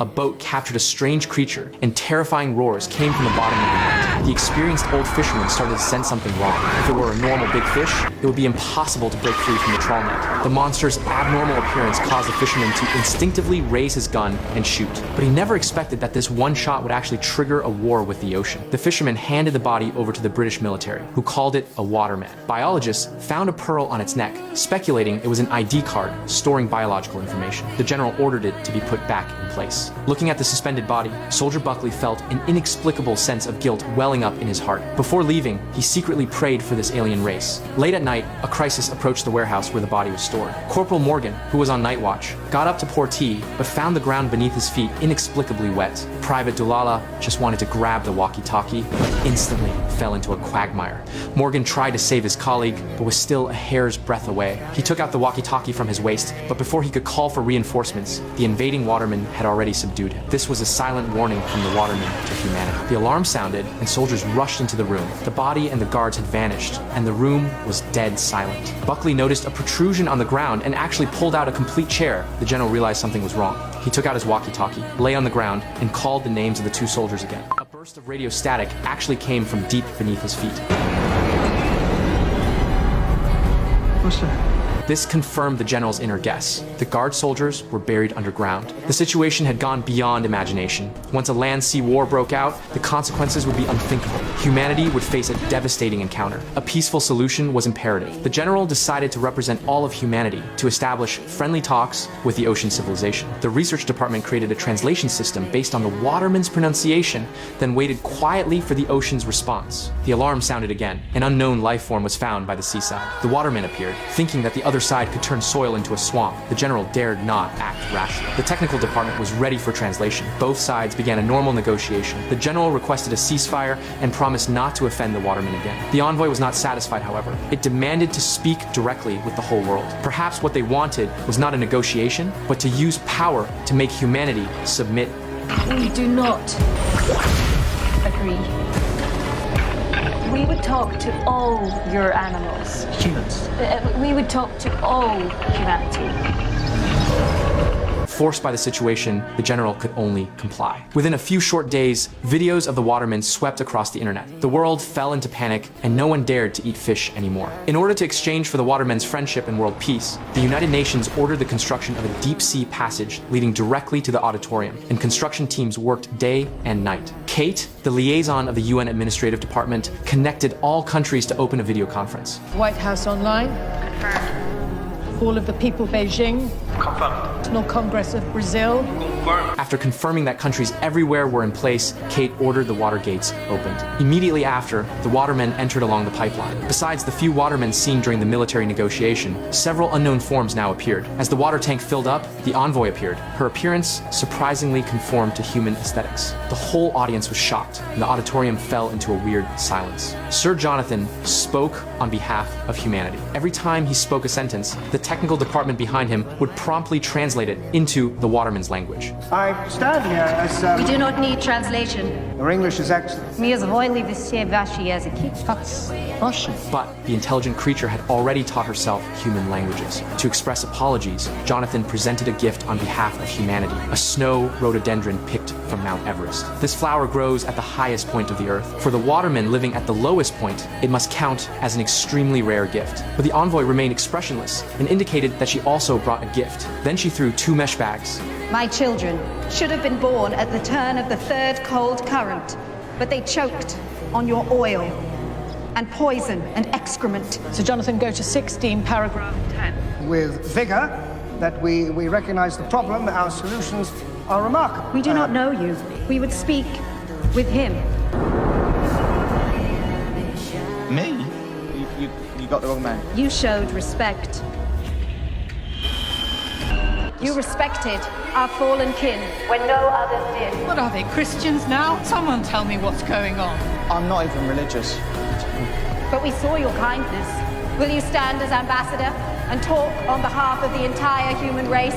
A boat captured a strange creature, and terrifying roars came from the bottom of the net. The experienced old fisherman started to sense something wrong. If it were a normal big fish, it would be impossible to break free from the trawl net. The monster's abnormal appearance caused the fisherman to instinctively raise his gun and shoot. But he never expected that this one shot would actually trigger a war with the ocean. The fisherman handed the body over to the British military, who called it a waterman. Biologists found a pearl on its neck, speculating it was an ID card storing biological information. The general ordered it to be put back in place. Looking at the suspended body, Soldier Buckley felt an inexplicable sense of guilt welling up in his heart. Before leaving, he secretly prayed for this alien race. Late at night, a crisis approached the warehouse where the body was stored. Corporal Morgan, who was on night watch, got up to pour tea, but found the ground beneath his feet inexplicably wet. Private Dulala just wanted to grab the walkie-talkie, but instantly fell into a quagmire. Morgan tried to save his colleague, but was still a hair's breadth away. He took out the walkie-talkie from his waist, but before he could call for reinforcements, the invading waterman had already subdued him. This was a silent warning from the waterman to humanity. The alarm sounded, and soldiers rushed into the room. The body and the guards had vanished, and the room was dead silent. Buckley noticed a protrusion on the ground and actually pulled out a complete chair. The general realized something was wrong. He took out his walkie-talkie, lay on the ground, and called the names of the two soldiers again. A burst of radio static actually came from deep beneath his feet. What's that? This confirmed the general's inner guess. The guard soldiers were buried underground. The situation had gone beyond imagination. Once a land-sea war broke out, the consequences would be unthinkable. Humanity would face a devastating encounter. A peaceful solution was imperative. The general decided to represent all of humanity, to establish friendly talks with the ocean civilization. The research department created a translation system based on the waterman's pronunciation, then waited quietly for the ocean's response. The alarm sounded again. An unknown life form was found by the seaside. The waterman appeared, thinking that the other side could turn soil into a swamp. The general dared not act rashly. The technical department was ready for translation. Both sides began a normal negotiation. The general requested a ceasefire and promised not to offend the waterman again. The envoy was not satisfied, however. It demanded to speak directly with the whole world. Perhaps what they wanted was not a negotiation, but to use power to make humanity submit. We do not agree. We would talk to all your animals. Humans. We would talk to all humanity. Forced by the situation, the general could only comply. Within a few short days, videos of the watermen swept across the internet. The world fell into panic, and no one dared to eat fish anymore. In order to exchange for the watermen's friendship and world peace, the United Nations ordered the construction of a deep-sea passage leading directly to the auditorium, and construction teams worked day and night. Kate, the liaison of the UN Administrative Department, connected all countries to open a video conference. White House online. Confirmed. All of the people Beijing. Confirmed. National Congress of Brazil. Confirmed. After confirming that countries everywhere were in place, Kate ordered the water gates opened. Immediately after, the watermen entered along the pipeline. Besides the few watermen seen during the military negotiation, several unknown forms now appeared. As the water tank filled up, the envoy appeared. Her appearance surprisingly conformed to human aesthetics. The whole audience was shocked, and the auditorium fell into a weird silence. Sir Jonathan spoke on behalf of humanity. Every time he spoke a sentence, the technical department behind him would promptly translate it into the waterman's language. I stand here as... We do not need translation. Your English is excellent. Russian. But the intelligent creature had already taught herself human languages. To express apologies, Jonathan presented a gift on behalf of humanity, a snow rhododendron picked from Mount Everest. This flower grows at the highest point of the earth. For the waterman living at the lowest point, it must count as an extremely rare gift. But the envoy remained expressionless and indicated that she also brought a gift. Then she threw 2 mesh bags. My children should have been born at the turn of the 3rd cold current, but they choked on your oil and poison and excrement. So Jonathan, go to 16, paragraph 10. With vigor, that we recognize the problem, our solutions are remarkable. We do not know you. We would speak with him. Me? You got the wrong man. You showed respect. You respected our fallen kin when no others did. What are they, Christians now? Someone tell me what's going on. I'm not even religious. But we saw your kindness. Will you stand as ambassador and talk on behalf of the entire human race?